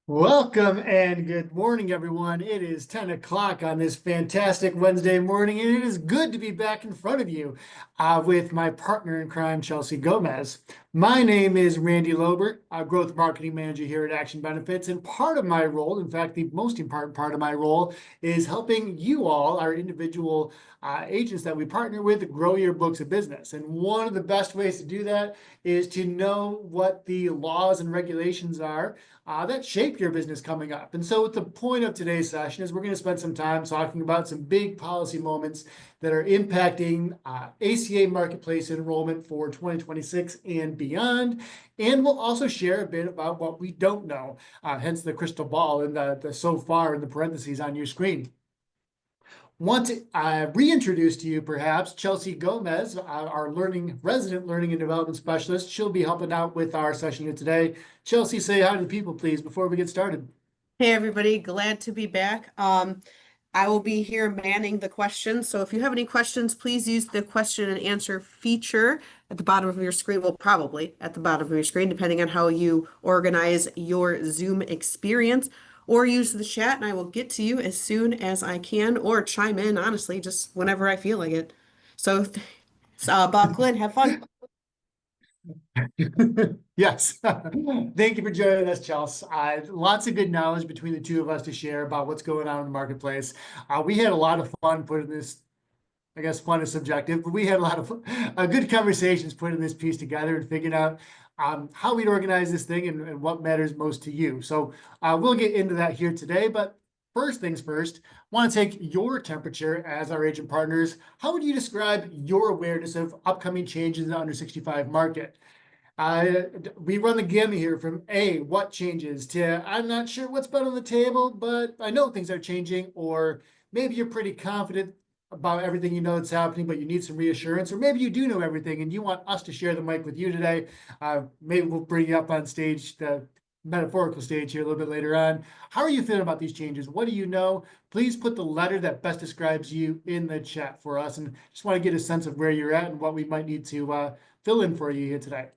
Welcome and good morning, everyone. It is 10 o'clock on this fantastic Wednesday morning, and it is good to be back in front of you with my partner in crime, Chelsea Gomez. My name is Randy Lobert, Growth Marketing Manager here at Action Benefits, and part of my role, in fact, the most important part of my role, is helping you all, our individual agents that we partner with, grow your books of business. And one of the best ways to do that is to know what the laws and regulations are that shape your business coming up. And so the point of today's session is we're going to spend some time talking about some big policy moments that are impacting ACA Marketplace enrollment for 2026 and beyond. And we'll also share a bit about what we don't know, hence the crystal ball and the so far in the parentheses on your screen. Want to reintroduce to you perhaps Chelsea Gomez, our resident learning and development specialist. She'll be helping out with our session here today. Chelsea, say hi to the people, please, before we get started. Hey everybody, glad to be back. I will be here manning the questions. So if you have any questions, please use the question and answer feature at the bottom of your screen. Well, probably at the bottom of your screen, depending on how you organize your Zoom experience, or use the chat and I will get to you as soon as I can, or chime in, honestly, just whenever I feel like it. So, Bob Glenn, have fun. Yes. Thank you for joining us, Chelsea. Lots of good knowledge between the two of us to share about what's going on in the marketplace. We had a lot of fun putting this, I guess fun is subjective, but we had a lot of good conversations putting this piece together and figuring out how we'd organize this thing and what matters most to you. So we'll get into that here today, but first things first, want to take your temperature as our agent partners. How would you describe your awareness of upcoming changes in the under 65 market? We run the gamut here from A, what changes, to I'm not sure what's been on the table, but I know things are changing, or maybe you're pretty confident about everything you know that's happening, but you need some reassurance, or maybe you do know everything and you want us to share the mic with you today. Maybe we'll bring you up on stage, the metaphorical stage here a little bit later on. How are you feeling about these changes? What do you know? Please put the letter that best describes you in the chat for us, and just want to get a sense of where you're at and what we might need to fill in for you here today.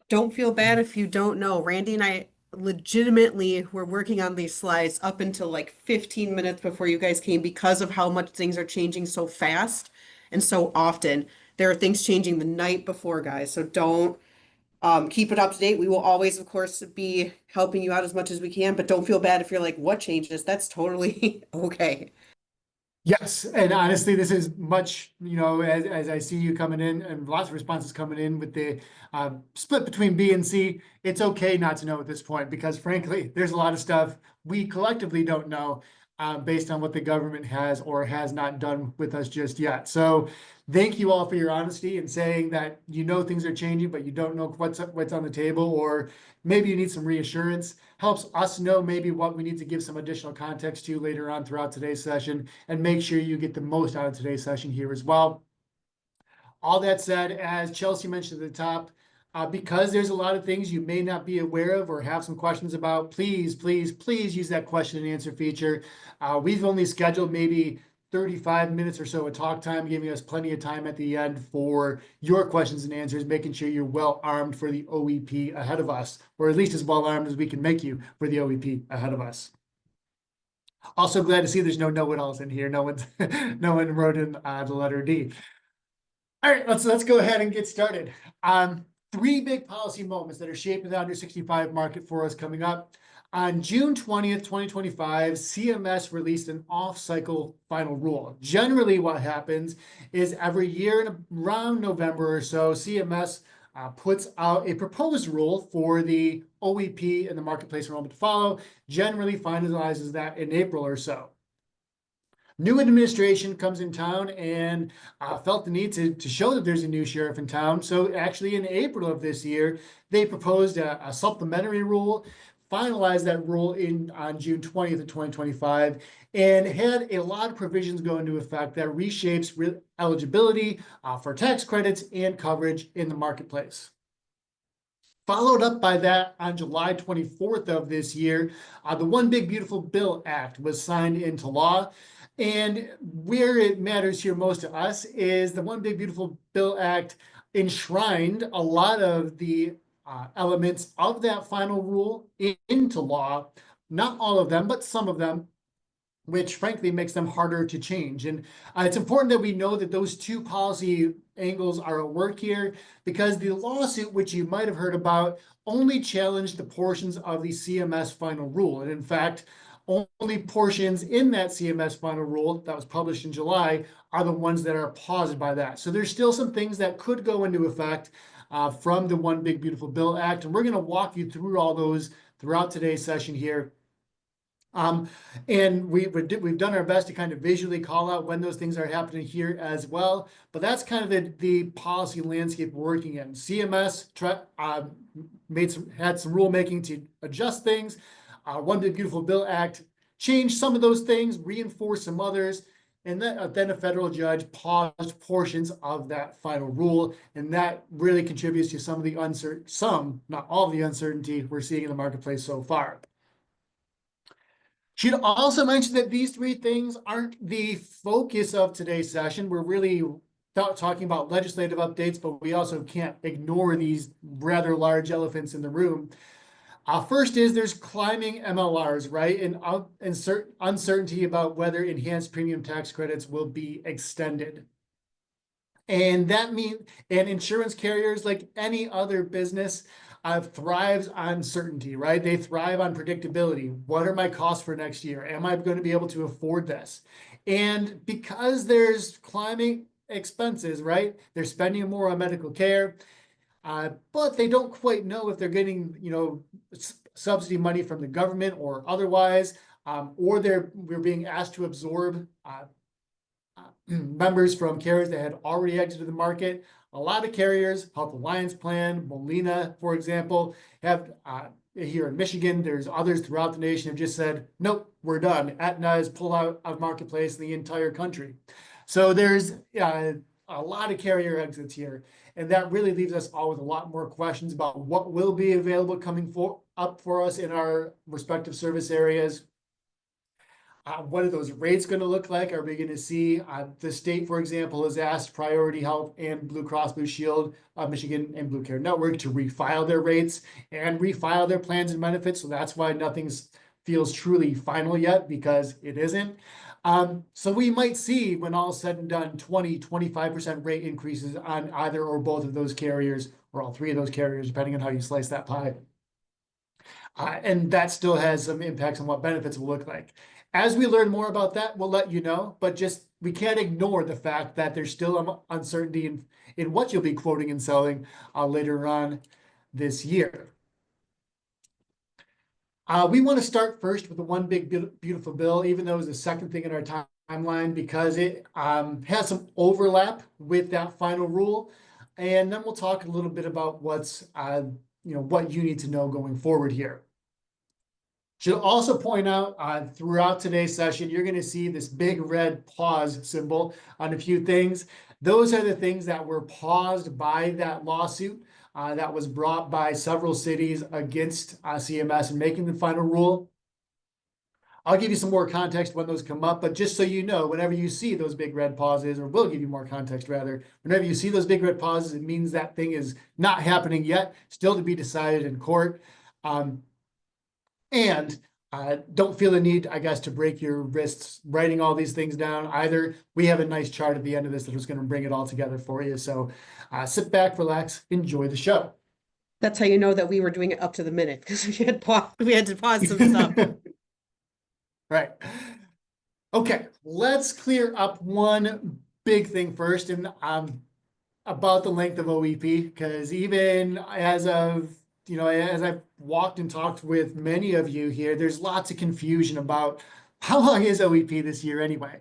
Don't feel bad if you don't know. Randy and I legitimately were working on these slides up until like 15 minutes before you guys came because of how much things are changing so fast and so often. There are things changing the night before, guys. So don't keep it up to date. We will always, of course, be helping you out as much as we can, but don't feel bad if you're like, what changes? That's totally okay. Yes, and honestly, this is much, as I see you coming in and lots of responses coming in with the split between B and C, it's okay not to know at this point because frankly, there's a lot of stuff we collectively don't know based on what the government has or has not done with us just yet. So thank you all for your honesty and saying that you know things are changing, but you don't know what's on the table, or maybe you need some reassurance. Helps us know maybe what we need to give some additional context to later on throughout today's session, and make sure you get the most out of today's session here as well. All that said, as Chelsea mentioned at the top, because there's a lot of things you may not be aware of or have some questions about, please, please, please use that question and answer feature. We've only scheduled maybe 35 minutes or so of talk time, giving us plenty of time at the end for your questions and answers, making sure you're well armed for the OEP ahead of us, or at least as well armed as we can make you for the OEP ahead of us. Also glad to see there's no know-it-alls in here. No one wrote in the letter D. All right, let's go ahead and get started. Three big policy moments that are shaping the under 65 market for us coming up. On June 20th, 2025, CMS released an off-cycle final rule. Generally, what happens is every year in around November or so, CMS puts out a proposed rule for the OEP and the marketplace enrollment to follow, generally finalizes that in April or so. New administration comes in town and felt the need to show that there's a new sheriff in town. So actually in April of this year, they proposed a supplementary rule, finalized that rule on June 20th of 2025, and had a lot of provisions go into effect that reshapes eligibility for tax credits and coverage in the marketplace. Followed up by that on July 24th of this year, the One Big Beautiful Bill Act was signed into law. And where it matters here most to us is the One Big Beautiful Bill Act enshrined a lot of the elements of that final rule into law. Not all of them, but some of them, which frankly makes them harder to change. And it's important that we know that those two policy angles are at work here, because the lawsuit, which you might have heard about, only challenged the portions of the CMS final rule. And in fact, only portions in that CMS final rule that was published in July are the ones that are paused by that. So there's still some things that could go into effect from the One Big Beautiful Bill Act. And we're going to walk you through all those throughout today's session here. And we've done our best to kind of visually call out when those things are happening here as well. But that's kind of the policy landscape we're working in. CMS had some rulemaking to adjust things. One Big Beautiful Bill Act changed some of those things, reinforced some others, and then a federal judge paused portions of that final rule, and that really contributes to some of the not all of the uncertainty we're seeing in the marketplace so far. Should also mention that these three things aren't the focus of today's session. We're really talking about legislative updates, but we also can't ignore these rather large elephants in the room. First is there's climbing MLRs, right? And uncertainty about whether enhanced premium tax credits will be extended. And that means, and insurance carriers, like any other business, thrives on certainty, right? They thrive on predictability. What are my costs for next year? Am I going to be able to afford this? And because there's climbing expenses, right? They're spending more on medical care, but they don't quite know if they're getting, subsidy money from the government or otherwise, or we're being asked to absorb members from carriers that had already exited the market. A lot of carriers, Health Alliance Plan, Molina, for example, have here in Michigan, there's others throughout the nation have just said, nope, we're done. Aetna is pulled out of Marketplace in the entire country. So there's a lot of carrier exits here. And that really leaves us all with a lot more questions about what will be available coming up for us in our respective service areas. What are those rates going to look like? Are we going to see the state, for example, has asked Priority Health and Blue Cross Blue Shield, Michigan and Blue Care Network to refile their rates and refile their plans and benefits. So that's why nothing feels truly final yet, because it isn't. So we might see, when all is said and done, 20-25% rate increases on either or both of those carriers, or all three of those carriers, depending on how you slice that pie. And that still has some impacts on what benefits will look like. As we learn more about that, we'll let you know, but just we can't ignore the fact that there's still uncertainty in what you'll be quoting and selling later on this year. We want to start first with the One Big Beautiful Bill, even though it's the second thing in our timeline, because it has some overlap with that final rule. And then we'll talk a little bit about what's, what you need to know going forward here. Should also point out throughout today's session, you're going to see this big red pause symbol on a few things. Those are the things that were paused by that lawsuit that was brought by several cities against CMS and making the final rule. I'll give you some more context when those come up, but just so you know, whenever you see those big red pauses, or we'll give you more context rather, whenever you see those big red pauses, it means that thing is not happening yet, still to be decided in court. And don't feel the need, I guess, to break your wrists writing all these things down either. We have a nice chart at the end of this that is going to bring it all together for you. So sit back, relax, enjoy the show. That's how you know that we were doing it up to the minute, because we had to pause some stuff. Right. Okay, let's clear up one big thing first, and about the length of OEP, because even as of as I've walked and talked with many of you here, there's lots of confusion about how long is OEP this year anyway.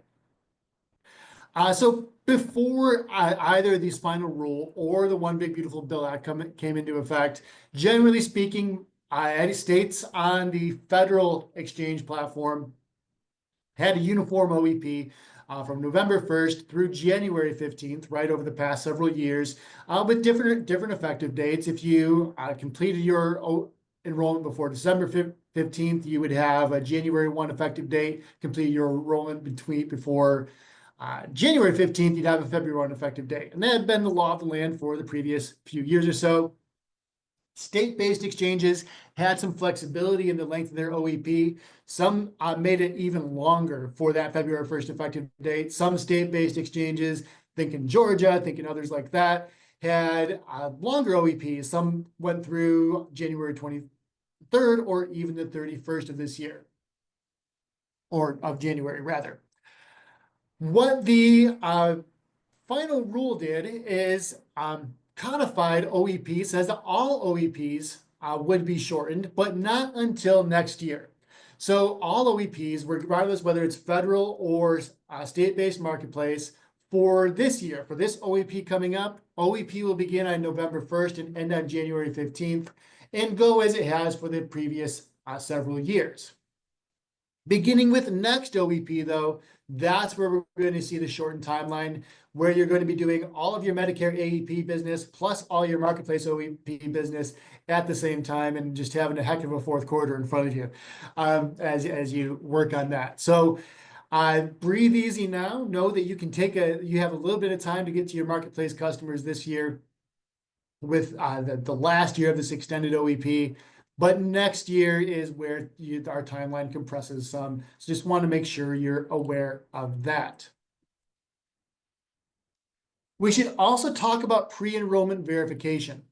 So before either the final rule or the One Big Beautiful Bill Act came into effect, generally speaking, any states on the federal exchange platform had a uniform OEP from November 1st through January 15th, right over the past several years, with different effective dates. If you completed your enrollment before December 15th, you would have a January 1 effective date. Complete your enrollment before January 15th, you'd have a February 1 effective date. And that had been the law of the land for the previous few years or so. State-based exchanges had some flexibility in the length of their OEP. Some made it even longer for that February 1st effective date. Some state-based exchanges, thinking Georgia, thinking others like that, had longer OEPs. Some went through January 23rd or even the 31st of this year, or of January rather. What the final rule did is codified OEP, says that all OEPs would be shortened, but not until next year. So all OEPs, regardless whether it's federal or state-based marketplace, for this year, for this OEP coming up, OEP will begin on November 1st and end on January 15th and go as it has for the previous several years. Beginning with next OEP, though, that's where we're going to see the shortened timeline, where you're going to be doing all of your Medicare AEP business plus all your Marketplace OEP business at the same time, and just having a heck of a fourth quarter in front of you as you work on that. So breathe easy now. Know that you can you have a little bit of time to get to your Marketplace customers this year with the last year of this extended OEP. But next year is where our timeline compresses some. So just want to make sure you're aware of that. We should also talk about pre-enrollment verification.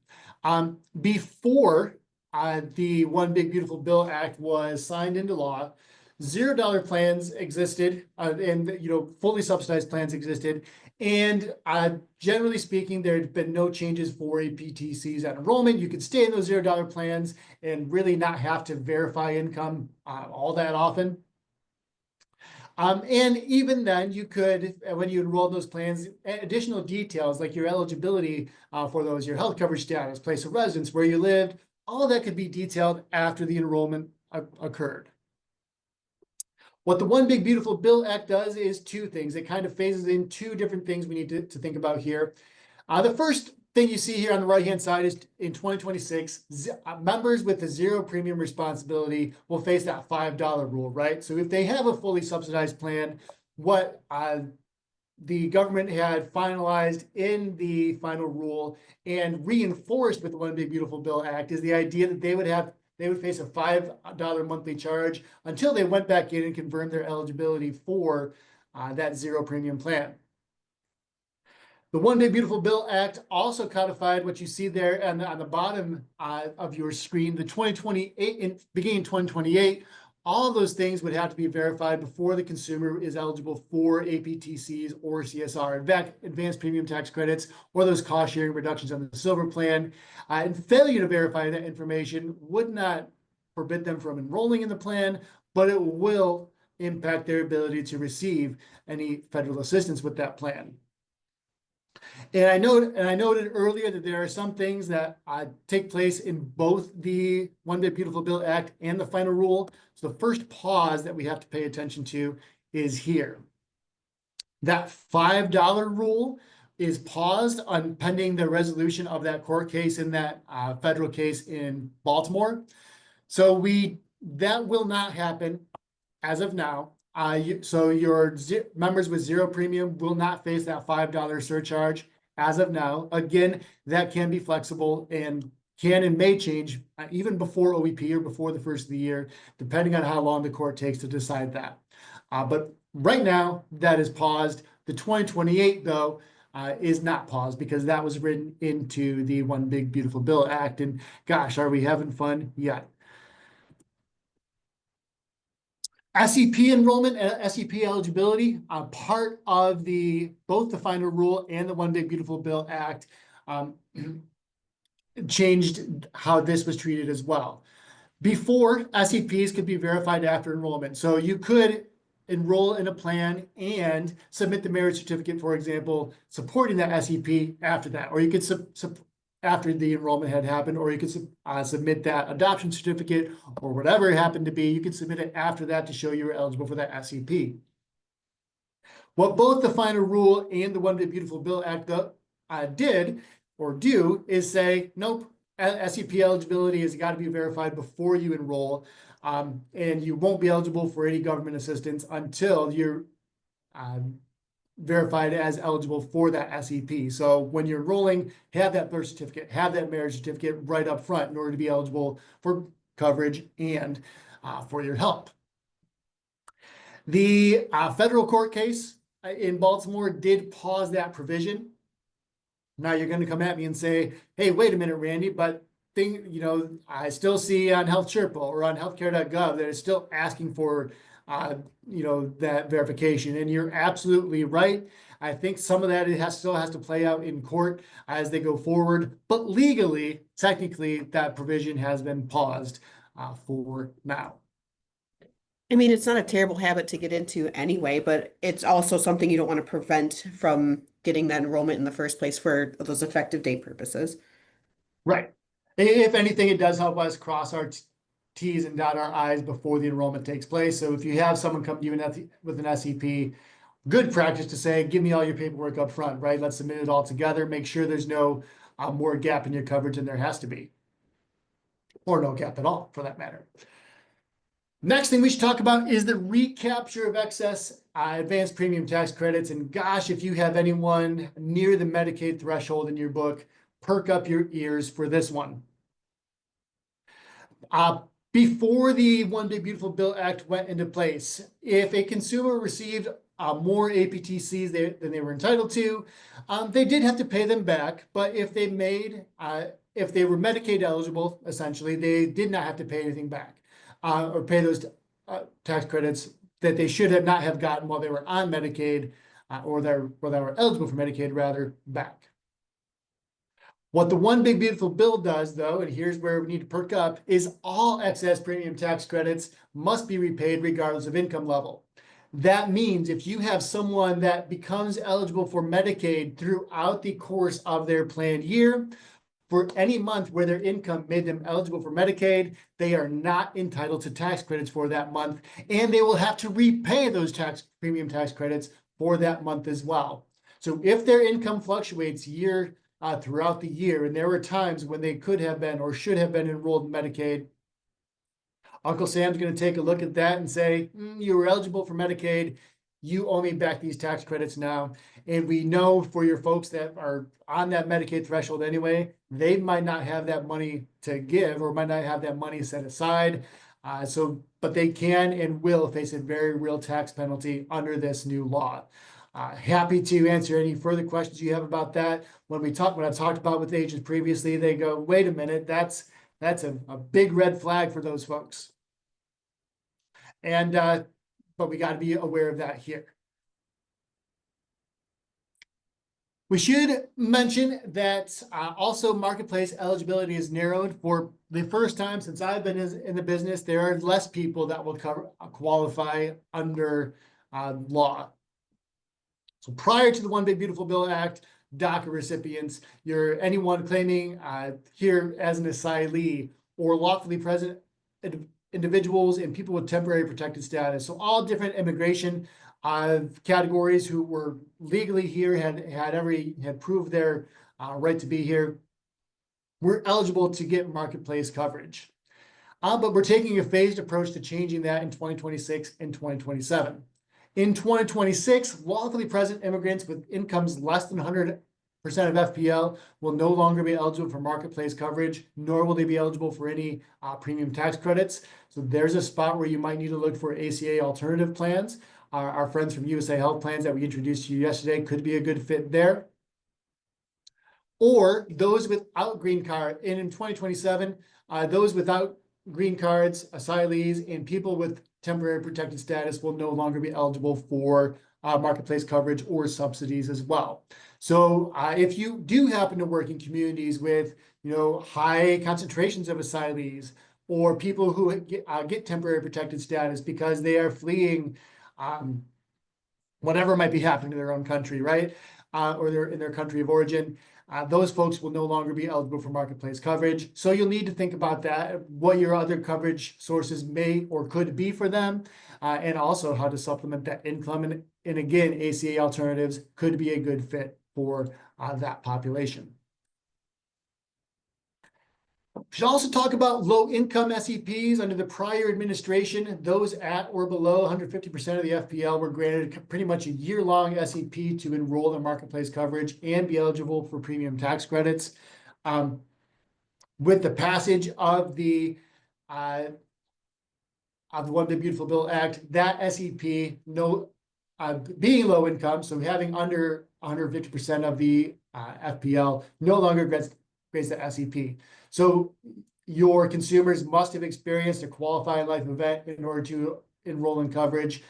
Before the One Big Beautiful Bill Act was signed into law, $0 plans existed, and fully subsidized plans existed. And generally speaking, there had been no changes for APTCs at enrollment. You could stay in those $0 plans and really not have to verify income all that often. And even then, you could, when you enroll in those plans, additional details like your eligibility for those, your health coverage status, place of residence, where you lived, all of that could be detailed after the enrollment occurred. What the One Big Beautiful Bill Act does is two things. It kind of phases in two different things we need to think about here. The first thing you see here on the right-hand side is in 2026, members with a zero premium responsibility will face that $5 rule, right? So if they have a fully subsidized plan, what the government had finalized in the final rule and reinforced with the One Big Beautiful Bill Act is the idea that they would face a $5 monthly charge until they went back in and confirmed their eligibility for that zero premium plan. The One Big Beautiful Bill Act also codified what you see there on the bottom of your screen, the 2028, beginning 2028, all of those things would have to be verified before the consumer is eligible for APTCs or CSR, advanced premium tax credits, or those cost sharing reductions on the silver plan. And failure to verify that information would not forbid them from enrolling in the plan, but it will impact their ability to receive any federal assistance with that plan. And I noted earlier that there are some things that take place in both the One Big Beautiful Bill Act and the final rule. So the first pause that we have to pay attention to is here. That $5 rule is paused on pending the resolution of that court case in that federal case in Baltimore. So that will not happen as of now. So your members with zero premium will not face that $5 surcharge as of now. Again, that can be flexible and can and may change even before OEP or before the first of the year, depending on how long the court takes to decide that. But right now, that is paused. The 2028, though, is not paused because that was written into the One Big Beautiful Bill Act. And gosh, are we having fun yet? SEP enrollment and SEP eligibility, part of both the final rule and the One Big Beautiful Bill Act changed how this was treated as well. Before, SEPs could be verified after enrollment. So you could enroll in a plan and submit the marriage certificate, for example, supporting that SEP after that. Or you could after the enrollment had happened, or you could submit that adoption certificate or whatever it happened to be. You could submit it after that to show you were eligible for that SEP. What both the final rule and the One Big Beautiful Bill Act did or do is say, nope, SEP eligibility has got to be verified before you enroll, and you won't be eligible for any government assistance until you're verified as eligible for that SEP. So when you're enrolling, have that birth certificate, have that marriage certificate right up front in order to be eligible for coverage and for your help. The federal court case in Baltimore did pause that provision. Now you're going to come at me and say, hey, wait a minute, Randy, but I still see on Health Sherpa or on healthcare.gov that it's still asking for that verification. And you're absolutely right. I think some of that still has to play out in court as they go forward. But legally, technically, that provision has been paused for now. I mean, it's not a terrible habit to get into anyway, but it's also something you don't want to prevent from getting that enrollment in the first place for those effective date purposes. Right. If anything, it does help us cross our T's and dot our I's before the enrollment takes place. So if you have someone come to you with an SEP, good practice to say, give me all your paperwork up front, right? Let's submit it all together. Make sure there's no more gap in your coverage than there has to be. Or no gap at all, for that matter. Next thing we should talk about is the recapture of excess advanced premium tax credits. And gosh, if you have anyone near the Medicaid threshold in your book, perk up your ears for this one. Before the One Big Beautiful Bill Act went into place, if a consumer received more APTCs than they were entitled to, they did have to pay them back. But if they were Medicaid eligible, essentially, they did not have to pay anything back or pay those tax credits that they should have not have gotten while they were on Medicaid or they were eligible for Medicaid, rather, back. What the One Big Beautiful Bill does, though, and here's where we need to perk up, is all excess premium tax credits must be repaid regardless of income level. That means if you have someone that becomes eligible for Medicaid throughout the course of their planned year, for any month where their income made them eligible for Medicaid, they are not entitled to tax credits for that month, and they will have to repay those premium tax credits for that month as well. So if their income fluctuates throughout the year, and there were times when they could have been or should have been enrolled in Medicaid, Uncle Sam's going to take a look at that and say, you were eligible for Medicaid, you owe me back these tax credits now. And we know for your folks that are on that Medicaid threshold anyway, they might not have that money to give or might not have that money set aside. But they can and will face a very real tax penalty under this new law. Happy to answer any further questions you have about that. When I talked about with agents previously, they go, wait a minute, that's a big red flag for those folks. And but we got to be aware of that here. We should mention that also Marketplace eligibility is narrowed. For the first time since I've been in the business, there are less people that will qualify under law. So prior to the One Big Beautiful Bill Act, DACA recipients, you're anyone claiming here as an asylee or lawfully present individuals and people with temporary protected status. So all different immigration categories who were legally here, had proved their right to be here, were eligible to get Marketplace coverage. But we're taking a phased approach to changing that in 2026 and 2027. In 2026, lawfully present immigrants with incomes less than 100% of FPL will no longer be eligible for Marketplace coverage, nor will they be eligible for any premium tax credits. So there's a spot where you might need to look for ACA alternative plans. Our friends from USA Health Plans that we introduced to you yesterday could be a good fit there. Or those without green card. And in 2027, those without green cards, asylees, and people with temporary protected status will no longer be eligible for Marketplace coverage or subsidies as well. So if you do happen to work in communities with high concentrations of asylees or people who get temporary protected status because they are fleeing whatever might be happening to their own country, right? Or they're in their country of origin, those folks will no longer be eligible for Marketplace coverage. So you'll need to think about that, what your other coverage sources may or could be for them, and also how to supplement that income. And again, ACA alternatives could be a good fit for that population. Should also talk about low-income SEPs under the prior administration. Those at or below 150% of the FPL were granted pretty much a year-long SEP to enroll in marketplace coverage and be eligible for premium tax credits. With the passage of the One Big Beautiful Bill Act, that SEP being low income, so having under 150% of the FPL, no longer grants the SEP. So your consumers must have experienced a qualifying life event in order to enroll in coverage.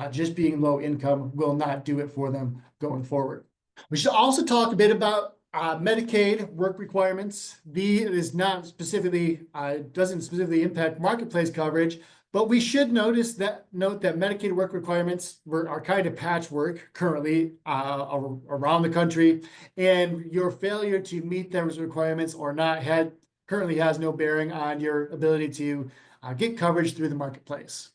Just being low income will not do it for them going forward. We should also talk a bit about Medicaid work requirements. Doesn't specifically impact marketplace coverage, but we should note that Medicaid work requirements are kind of patchwork currently around the country, and your failure to meet those requirements or not currently has no bearing on your ability to get coverage through the marketplace.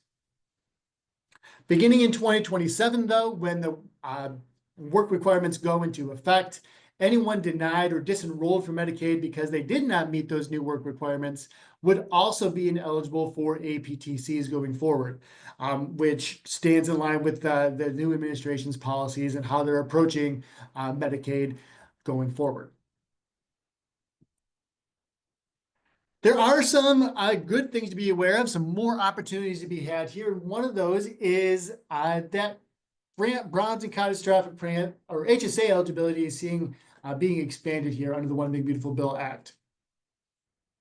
Beginning in 2027, though, when the work requirements go into effect, anyone denied or disenrolled from Medicaid because they did not meet those new work requirements would also be ineligible for APTCs going forward, which stands in line with the new administration's policies and how they're approaching Medicaid going forward. There are some good things to be aware of, some more opportunities to be had here. One of those is that bronze and catastrophic plan or HSA eligibility is being expanded here under the One Big Beautiful Bill Act.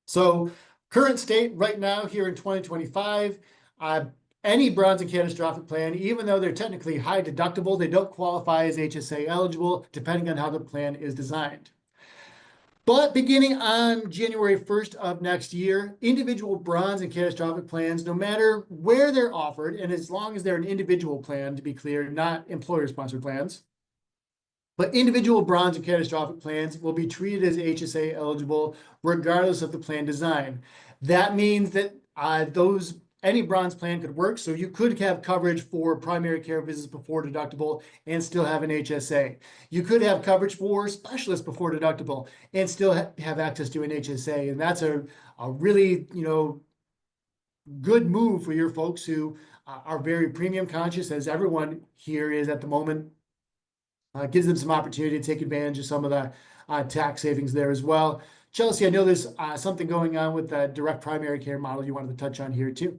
So current state right now here in 2025, any bronze and catastrophic plan, even though they're technically high deductible, they don't qualify as HSA eligible depending on how the plan is designed. But beginning on January 1st of next year, individual bronze and catastrophic plans, no matter where they're offered, and as long as they're an individual plan, to be clear, not employer-sponsored plans, but individual bronze and catastrophic plans will be treated as HSA eligible regardless of the plan design. That means that any bronze plan could work. So you could have coverage for primary care visits before deductible and still have an HSA. You could have coverage for specialists before deductible and still have access to an HSA. And that's a really, good move for your folks who are very premium conscious, as everyone here is at the moment. Gives them some opportunity to take advantage of some of the tax savings there as well. Chelsea, I know there's something going on with the direct primary care model you wanted to touch on here too.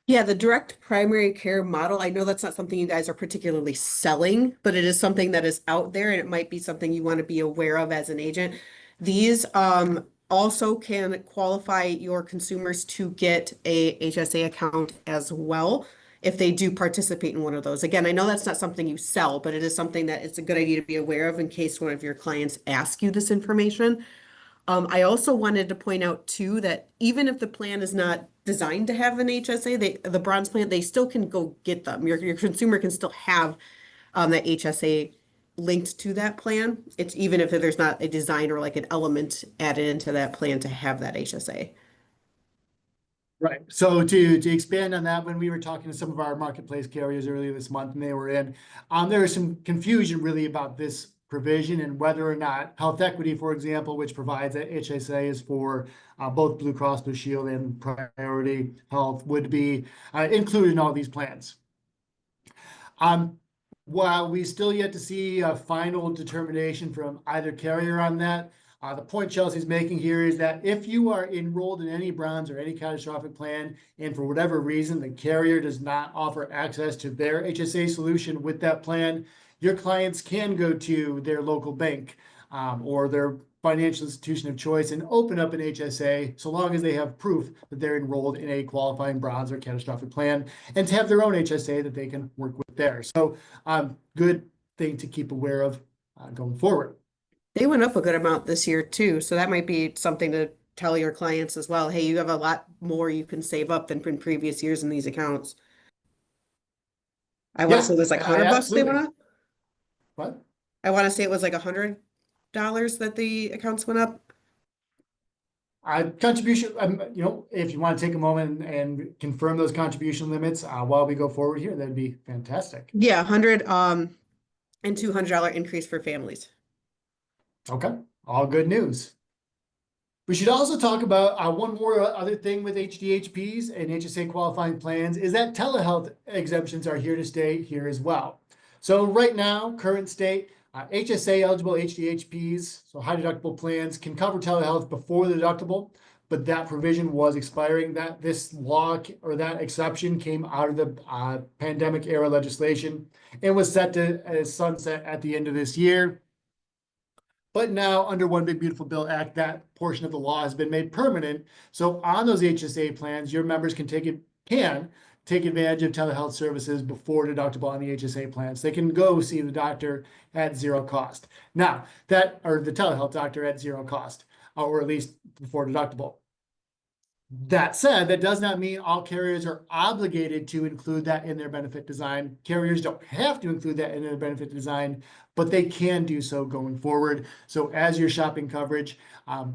Yeah, the direct primary care model, I know that's not something you guys are particularly selling, but it is something that is out there and it might be something you want to be aware of as an agent. These also can qualify your consumers to get a HSA account as well if they do participate in one of those. Again, I know that's not something you sell, but it is something that it's a good idea to be aware of in case one of your clients asks you this information. I also wanted to point out too that even if the plan is not designed to have an HSA, the bronze plan, they still can go get them. Your consumer can still have that HSA linked to that plan. It's even if there's not a design or like an element added into that plan to have that HSA. Right. So to expand on that, when we were talking to some of our marketplace carriers earlier this month and they were in, there was some confusion really about this provision and whether or not Health Equity, for example, which provides that HSAs for both Blue Cross Blue Shield and Priority Health, would be included in all these plans. While we still yet to see a final determination from either carrier on that, the point Chelsea's making here is that if you are enrolled in any bronze or any catastrophic plan, and for whatever reason the carrier does not offer access to their HSA solution with that plan, your clients can go to their local bank or their financial institution of choice and open up an HSA so long as they have proof that they're enrolled in a qualifying bronze or catastrophic plan and to have their own HSA that they can work with there. So good thing to keep aware of going forward. They went up a good amount this year too, so that might be something to tell your clients as well. Hey, you have a lot more you can save up than in previous years in these accounts. I want to say it was like $100 they went up. What? I want to say it was like $100 that the accounts went up. Contribution, if you want to take a moment and confirm those contribution limits while we go forward here, that'd be fantastic. Yeah, $100 and $200 increase for families. Okay, all good news. We should also talk about one more other thing with HDHPs and HSA qualifying plans is that telehealth exemptions are here to stay here as well. So right now, current state, HSA eligible HDHPs, so high deductible plans, can cover telehealth before the deductible, but that provision was expiring. That this law or that exception came out of the pandemic era legislation and was set to sunset at the end of this year. But now, under One Big Beautiful Bill Act, that portion of the law has been made permanent. So on those HSA plans, your members can take advantage of telehealth services before deductible on the HSA plans. They can go see the doctor at zero cost. Now, or the telehealth doctor at zero cost, or at least before deductible. That said, that does not mean all carriers are obligated to include that in their benefit design. Carriers don't have to include that in their benefit design, but they can do so going forward. So as you're shopping coverage,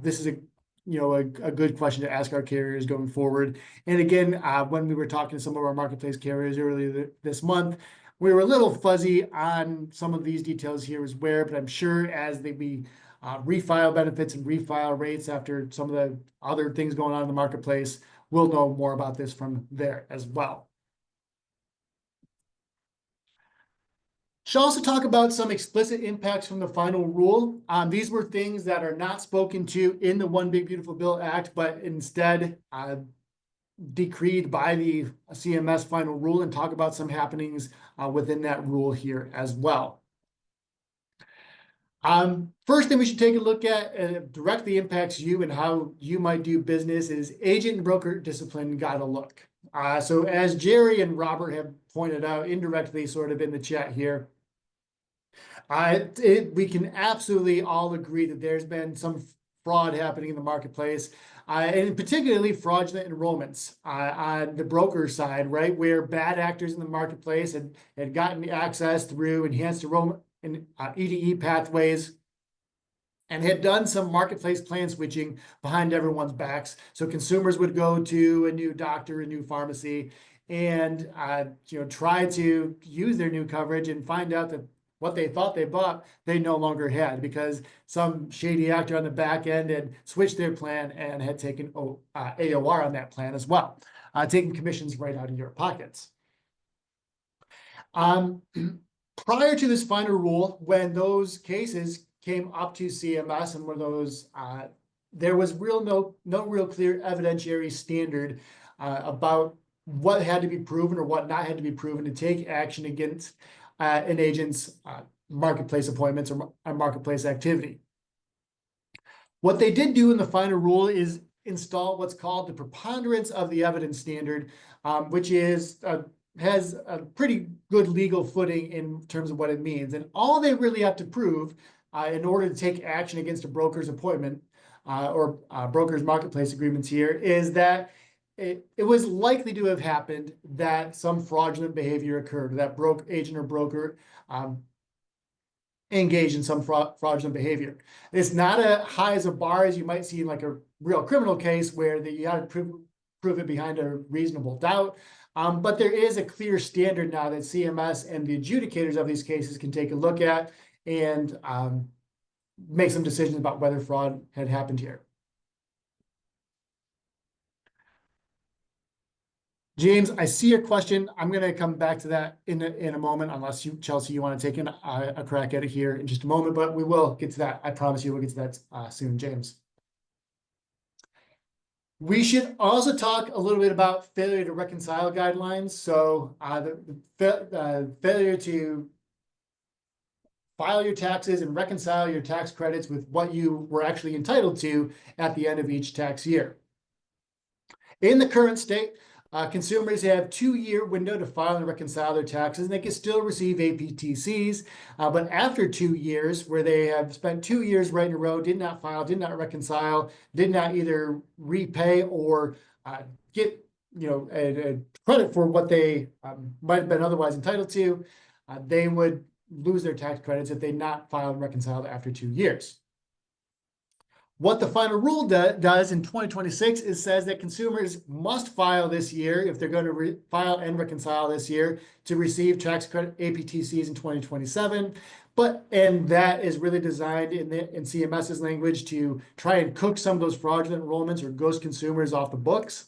this is a good question to ask our carriers going forward. And again, when we were talking to some of our marketplace carriers earlier this month, we were a little fuzzy on some of these details here as where, but I'm sure as we refile benefits and refile rates after some of the other things going on in the marketplace, we'll know more about this from there as well. Should also talk about some explicit impacts from the final rule. These were things that are not spoken to in the One Big Beautiful Bill Act, but instead decreed by the CMS final rule, and talk about some happenings within that rule here as well. First thing we should take a look at directly impacts you and how you might do business is agent and broker discipline gotta look. So as Jerry and Robert have pointed out indirectly sort of in the chat here, we can absolutely all agree that there's been some fraud happening in the marketplace, and particularly fraudulent enrollments on the broker side, right? Where bad actors in the marketplace had gotten access through enhanced enrollment and EDE pathways and had done some marketplace plan switching behind everyone's backs. So consumers would go to a new doctor, a new pharmacy, and try to use their new coverage and find out that what they thought they bought, they no longer had, because some shady actor on the back end had switched their plan and had taken AOR on that plan as well, taking commissions right out of your pockets. Prior to this final rule, when those cases came up to CMS and were those, there was no real clear evidentiary standard about what had to be proven or what not had to be proven to take action against an agent's marketplace appointments or marketplace activity. What they did do in the final rule is install what's called the preponderance of the evidence standard, which has a pretty good legal footing in terms of what it means. And all they really have to prove in order to take action against a broker's appointment or broker's marketplace agreements here is that it was likely to have happened that some fraudulent behavior occurred, that agent or broker engaged in some fraudulent behavior. It's not as high as a bar as you might see in like a real criminal case where you have to prove it behind a reasonable doubt. But there is a clear standard now that CMS and the adjudicators of these cases can take a look at and make some decisions about whether fraud had happened here. James, I see your question. I'm going to come back to that in a moment, unless you, Chelsea, you want to take a crack at it here in just a moment, but we will get to that. I promise you we'll get to that soon, James. We should also talk a little bit about failure to reconcile guidelines. So the failure to file your taxes and reconcile your tax credits with what you were actually entitled to at the end of each tax year. In the current state, consumers have a 2-year window to file and reconcile their taxes, and they can still receive APTCs. But after 2 years, where they have spent 2 years right in a row, did not file, did not reconcile, did not either repay or get a credit for what they might have been otherwise entitled to, they would lose their tax credits if they not filed and reconciled after 2 years. What the final rule does in 2026 is says that consumers must file this year if they're going to file and reconcile this year to receive tax credit APTCs in 2027. And that is really designed in CMS's language to try and cook some of those fraudulent enrollments or ghost consumers off the books,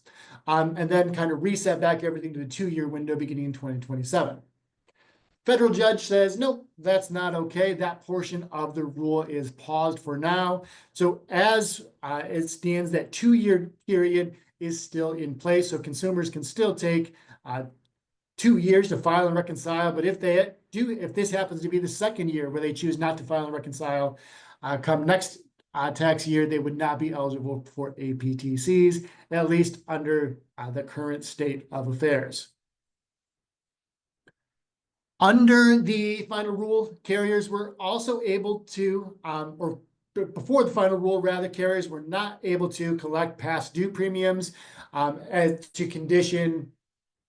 and then kind of reset back everything to the 2-year window beginning in 2027. Federal judge says, nope, that's not okay. That portion of the rule is paused for now. So as it stands, that 2-year period is still in place. So consumers can still take 2 years to file and reconcile. But if this happens to be the second year where they choose not to file and reconcile, come next tax year, they would not be eligible for APTCs, at least under the current state of affairs. Under the final rule, carriers were also able to, or before the final rule, rather, carriers were not able to collect past due premiums as to condition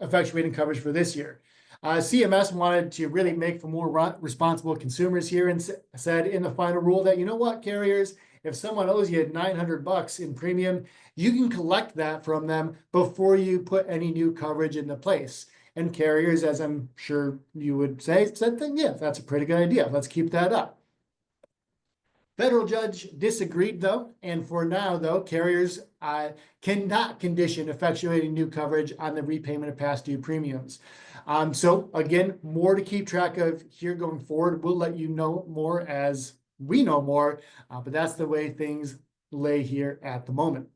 effectuating coverage for this year. CMS wanted to really make for more responsible consumers here and said in the final rule that, you know what, carriers, if someone owes you $900 in premium, you can collect that from them before you put any new coverage into place. And carriers, as I'm sure you would say, said, yeah, that's a pretty good idea. Let's keep that up. Federal judge disagreed, though, and for now, though, carriers cannot condition effectuating new coverage on the repayment of past due premiums. So again, more to keep track of here going forward. We'll let you know more as we know more, but that's the way things lay here at the moment.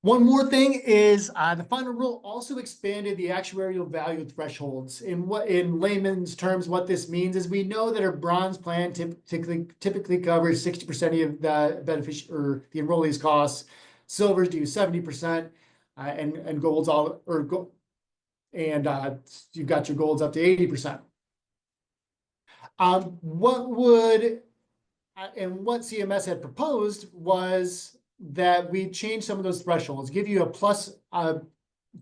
One more thing is the final rule also expanded the actuarial value thresholds. In layman's terms, what this means is we know that our bronze plan typically covers 60% of the or the enrollee's costs. Silvers do 70%, and golds you've got your golds up to 80%. What CMS had proposed was that we change some of those thresholds, give you a plus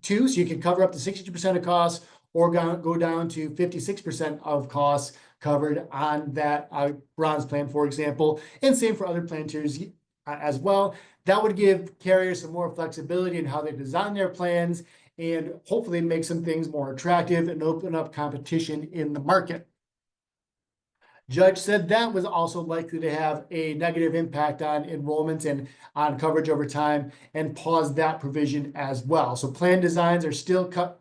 2, so you can cover up to 62% of costs, or go down to 56% of costs covered on that bronze plan, for example, and same for other plan tiers as well. That would give carriers some more flexibility in how they design their plans and hopefully make some things more attractive and open up competition in the market. Judge said that was also likely to have a negative impact on enrollments and on coverage over time, and paused that provision as well. So plan designs are still cut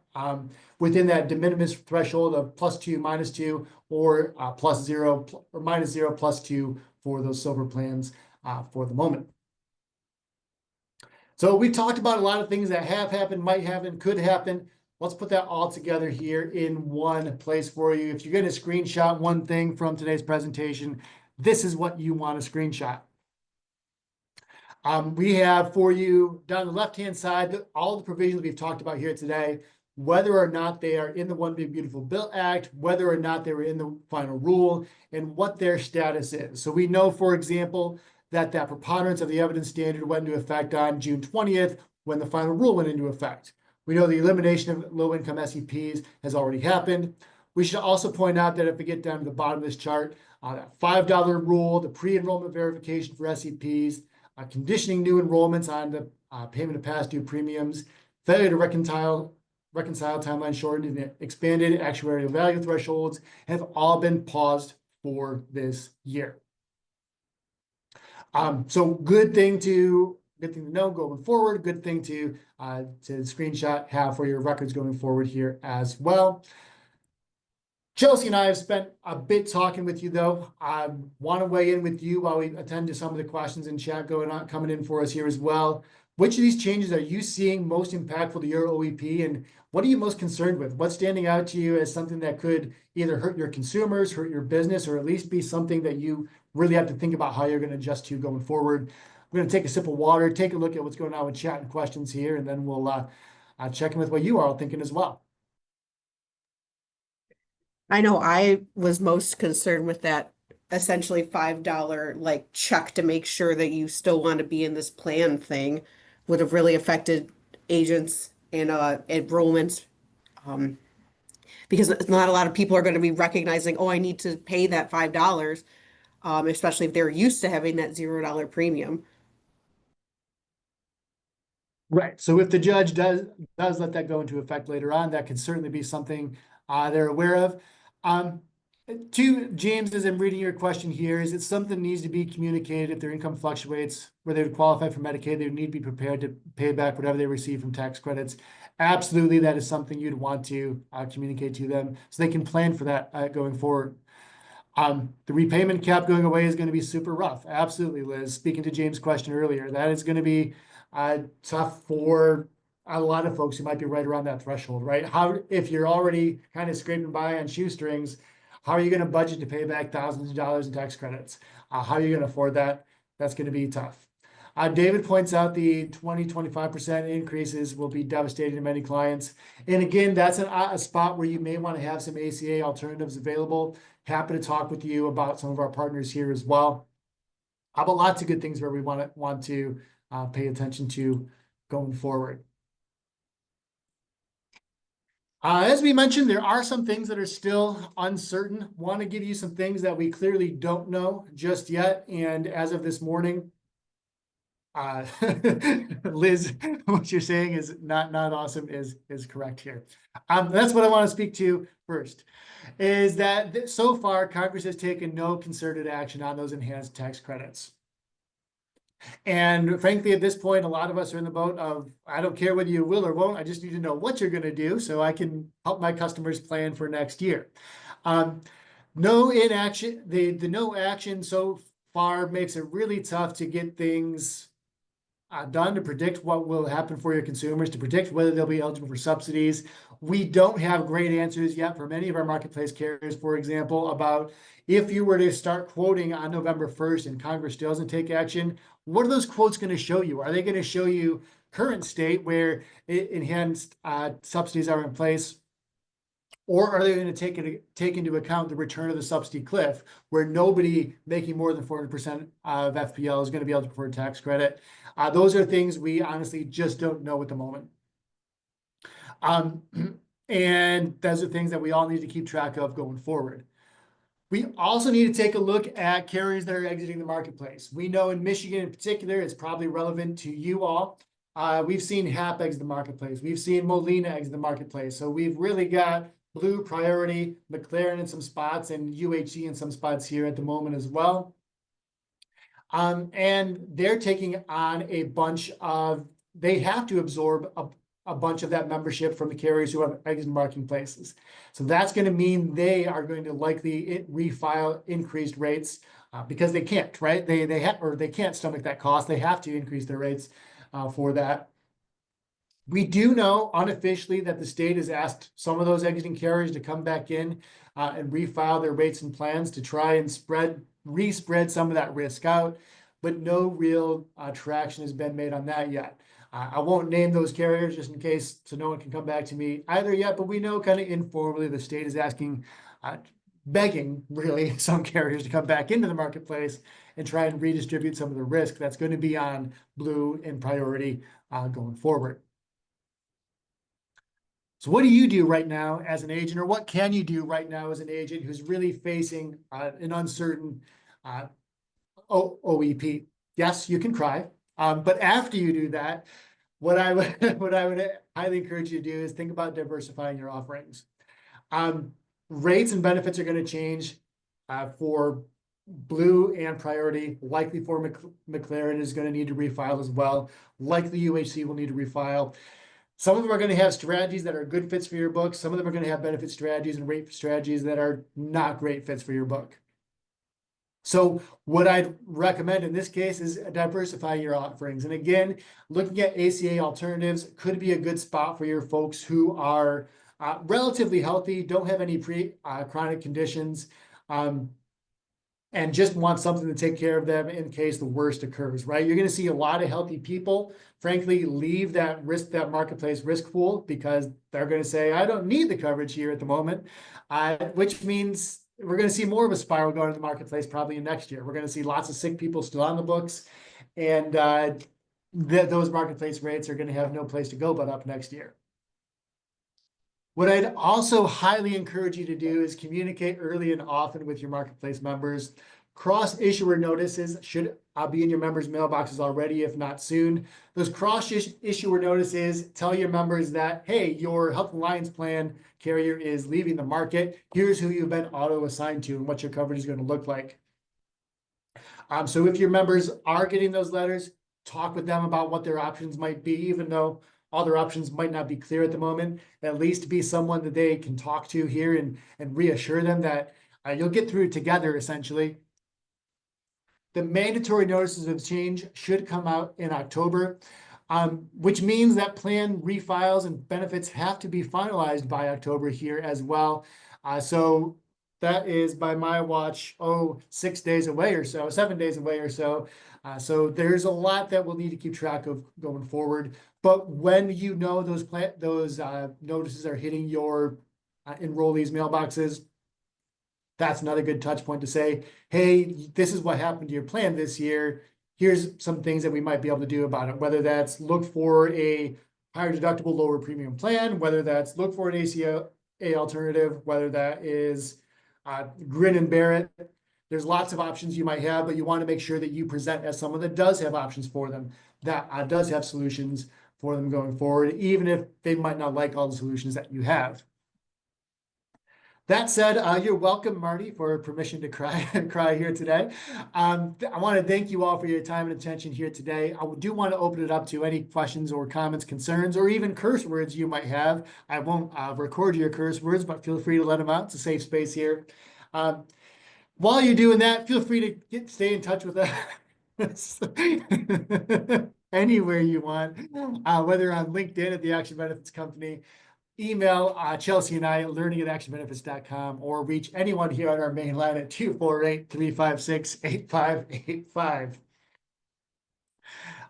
within that de minimis threshold of +2, -2, or +0 or -0, +2 for those silver plans for the moment. So we talked about a lot of things that have happened, might happen, could happen. Let's put that all together here in one place for you. If you're going to screenshot one thing from today's presentation, this is what you want to screenshot. We have for you down the left-hand side all the provisions we've talked about here today, whether or not they are in the One Big Beautiful Bill Act, whether or not they were in the final rule, and what their status is. So we know, for example, that preponderance of the evidence standard went into effect on June 20th when the final rule went into effect. We know the elimination of low-income SEPs has already happened. We should also point out that if we get down to the bottom of this chart, that $5 rule, the pre-enrollment verification for SEPs, conditioning new enrollments on the payment of past due premiums, failure to reconcile timeline shortened, and expanded actuarial value thresholds have all been paused for this year. So good thing to know going forward, good thing to screenshot, have for your records going forward here as well. Chelsea and I have spent a bit talking with you, though. I want to weigh in with you while we attend to some of the questions in chat coming in for us here as well. Which of these changes are you seeing most impactful to your OEP, and what are you most concerned with? What's standing out to you as something that could either hurt your consumers, hurt your business, or at least be something that you really have to think about how you're going to adjust to going forward? We're going to take a sip of water, take a look at what's going on with chat and questions here, and then we'll check in with what you are all thinking as well. I know I was most concerned with that essentially $5 like check to make sure that you still want to be in this plan thing would have really affected agents and enrollments, because not a lot of people are going to be recognizing, oh, I need to pay that $5. especially if they're used to having that $0 premium. Right. So if the judge does let that go into effect later on, that could certainly be something they're aware of. To James, as I'm reading your question here, is it something that needs to be communicated if their income fluctuates, where they would qualify for Medicaid, they would need to be prepared to pay back whatever they receive from tax credits? Absolutely, that is something you'd want to communicate to them so they can plan for that going forward. The repayment cap going away is going to be super rough. Absolutely, Liz. Speaking to James' question earlier, that is going to be tough for a lot of folks who might be right around that threshold, right? How, if you're already kind of scraping by on shoestrings, how are you going to budget to pay back thousands of dollars in tax credits? How are you going to afford that? That's going to be tough. David points out the 20-25% increases will be devastating to many clients. And again, that's a spot where you may want to have some ACA alternatives available. Happy to talk with you about some of our partners here as well. But lots of good things where we want to pay attention to going forward. As we mentioned, there are some things that are still uncertain. Want to give you some things that we clearly don't know just yet. And as of this morning, Liz, what you're saying is not awesome is correct here. That's what I want to speak to first, is that so far Congress has taken no concerted action on those enhanced tax credits. And frankly, at this point, a lot of us are in the boat of, I don't care whether you will or won't, I just need to know what you're going to do so I can help my customers plan for next year. No inaction, the no action so far makes it really tough to get things done, to predict what will happen for your consumers, to predict whether they'll be eligible for subsidies. We don't have great answers yet for many of our marketplace carriers, for example, about if you were to start quoting on November 1st and Congress still doesn't take action, what are those quotes going to show you? Are they going to show you current state where enhanced subsidies are in place? Or are they going to take into account the return of the subsidy cliff, where nobody making more than 400% of FPL is going to be eligible for a tax credit? Those are things we honestly just don't know at the moment. And those are things that we all need to keep track of going forward. We also need to take a look at carriers that are exiting the marketplace. We know in Michigan in particular, it's probably relevant to you all. We've seen HAP exit the marketplace. We've seen Molina exit the marketplace. So we've really got Blue, Priority, McLaren in some spots, and UHC in some spots here at the moment as well. And they're taking on a bunch of, they have to absorb a bunch of that membership from the carriers who have exited marketplaces. So that's going to mean they are going to likely refile increased rates because they can't, right? They can't stomach that cost. They have to increase their rates for that. We do know unofficially that the state has asked some of those exiting carriers to come back in and refile their rates and plans to try and respread some of that risk out, but no real traction has been made on that yet. I won't name those carriers just in case, so no one can come back to me either yet, but we know kind of informally the state is asking, begging really some carriers to come back into the marketplace and try and redistribute some of the risk that's going to be on Blue and Priority going forward. So what do you do right now as an agent, or what can you do right now as an agent who's really facing an uncertain OEP? Yes, you can cry. But after you do that, what I would highly encourage you to do is think about diversifying your offerings. Rates and benefits are going to change for Blue and Priority. Likely for McLaren is going to need to refile as well. Likely UHC will need to refile. Some of them are going to have strategies that are good fits for your book. Some of them are going to have benefit strategies and rate strategies that are not great fits for your book. So what I'd recommend in this case is diversify your offerings. And again, looking at ACA alternatives could be a good spot for your folks who are relatively healthy, don't have any chronic conditions, and just want something to take care of them in case the worst occurs, right? You're going to see a lot of healthy people, frankly, leave that marketplace risk pool because they're going to say, I don't need the coverage here at the moment, which means we're going to see more of a spiral going in the marketplace probably next year. We're going to see lots of sick people still on the books, and those marketplace rates are going to have no place to go but up next year. What I'd also highly encourage you to do is communicate early and often with your marketplace members. Cross issuer notices should be in your members' mailboxes already, if not soon. Those cross issuer notices tell your members that, hey, your Health Alliance plan carrier is leaving the market. Here's who you've been auto assigned to and what your coverage is going to look like. So if your members are getting those letters, talk with them about what their options might be, even though all their options might not be clear at the moment. At least be someone that they can talk to here and reassure them that you'll get through it together, essentially. The mandatory notices of change should come out in October, which means that plan refiles and benefits have to be finalized by October here as well. So that is, by my watch, 6 days away or so, 7 days away or so. So there's a lot that we'll need to keep track of going forward. But when you know those notices are hitting your enrollees' mailboxes, that's another good touch point to say, hey, this is what happened to your plan this year. Here's some things that we might be able to do about it, whether that's look for a higher deductible, lower premium plan, whether that's look for an ACA alternative, whether that is grin and bear it. There's lots of options you might have, but you want to make sure that you present as someone that does have options for them, that does have solutions for them going forward, even if they might not like all the solutions that you have. That said, you're welcome, Marty, for permission to cry here today. I want to thank you all for your time and attention here today. I do want to open it up to any questions or comments, concerns, or even curse words you might have. I won't record your curse words, but feel free to let them out. It's a safe space here. While you're doing that, feel free to stay in touch with us anywhere you want, whether on LinkedIn at the Action Benefits Company, email Chelsea and I, learning@actionbenefits.com, or reach anyone here on our main line at 248-356-8585.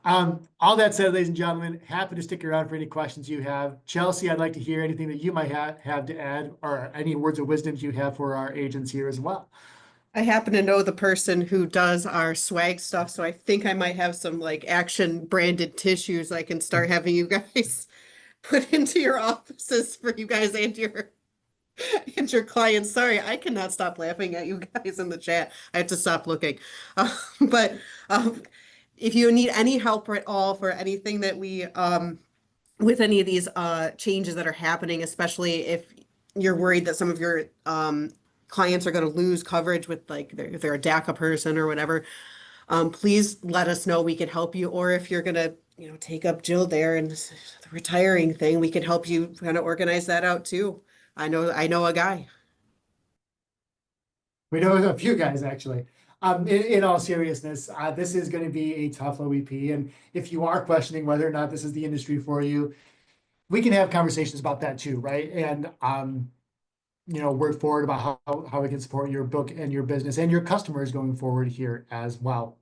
All that said, ladies and gentlemen, happy to stick around for any questions you have. Chelsea, I'd like to hear anything that you might have to add, or any words of wisdom you have for our agents here as well. I happen to know the person who does our swag stuff, so I think I might have some like Action branded tissues I can start having you guys put into your offices for you guys and your clients. Sorry, I cannot stop laughing at you guys in the chat. I have to stop looking. But if you need any help at all for anything that we with any of these changes that are happening, especially if you're worried that some of your clients are going to lose coverage with like if they're a DACA person or whatever, please let us know. We can help you. Or if you're going to take up Jill there and the retiring thing, we can help you kind of organize that out too. I know a guy. We know a few guys, actually. In all seriousness, this is going to be a tough OEP. And if you are questioning whether or not this is the industry for you, we can have conversations about that too, right? And, work forward about how we can support your book and your business and your customers going forward here as well.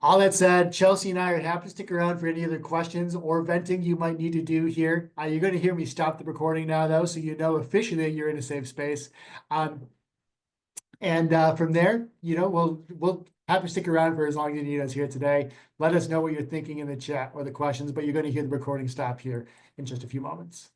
All that said, Chelsea and I are happy to stick around for any other questions or venting you might need to do here. You're going to hear me stop the recording now, though, so you know officially you're in a safe space. And from there, we'll have to stick around for as long as you need us here today. Let us know what you're thinking in the chat or the questions, but you're going to hear the recording stop here in just a few moments.